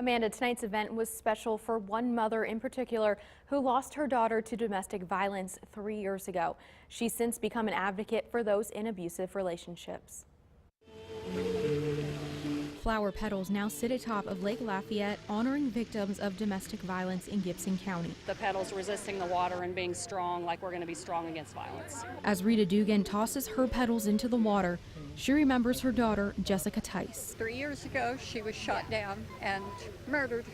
Amanda, tonight's event was special for one mother in particular who lost her daughter to domestic violence 3 years ago. She's since become an advocate for those in abusive relationships. Flower petals now sit atop of Lake Lafayette, honoring victims of domestic violence in Gibson County. The petals resisting the water and being strong, like we're going to be strong against violence. As Rita Dugan tosses her petals into the water, she remembers her daughter, Jessica Tice. 3 years ago, she was shot down and murdered.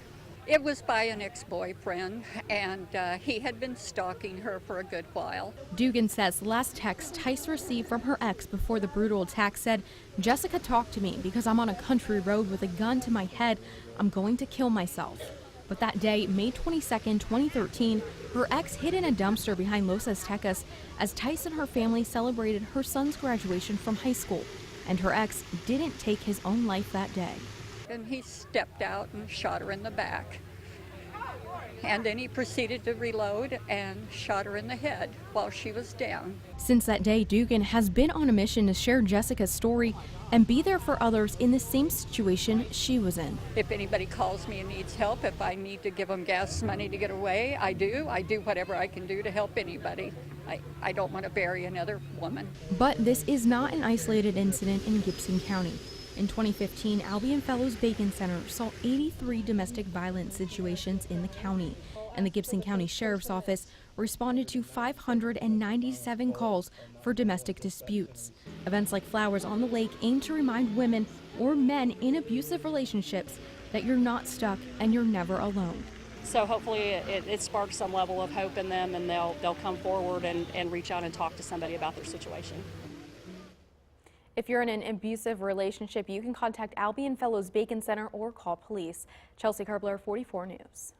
It was by an ex-boyfriend, and he had been stalking her for a good while. Dugan says the last text Tice received from her ex before the brutal attack said, "Jessica talked to me because I'm on a country road with a gun to my head. I'm going to kill myself." But that day, May 22, 2013, her ex hid in a dumpster behind Los Aztecas as Tice and her family celebrated her son's graduation from high school. And her ex didn't take his own life that day. And he stepped out and shot her in the back. And then he proceeded to reload and shot her in the head while she was down. Since that day, Dugan has been on a mission to share Jessica's story and be there for others in the same situation she was in. If anybody calls me and needs help, if I need to give them gas money to get away, I do. I do whatever I can do to help anybody. I don't want to bury another woman. But this is not an isolated incident in Gibson County. In 2015, Albion Fellows Bacon Center saw 83 domestic violence situations in the county, and the Gibson County Sheriff's Office responded to 597 calls for domestic disputes. Events like Flowers on the Lake aim to remind women or men in abusive relationships that you're not stuck and you're never alone. So hopefully it sparks some level of hope in them, and they'll come forward and reach out and talk to somebody about their situation. If you're in an abusive relationship, you can contact Albion Fellows Bacon Center or call police. Chelsea Kerbler, 44 News.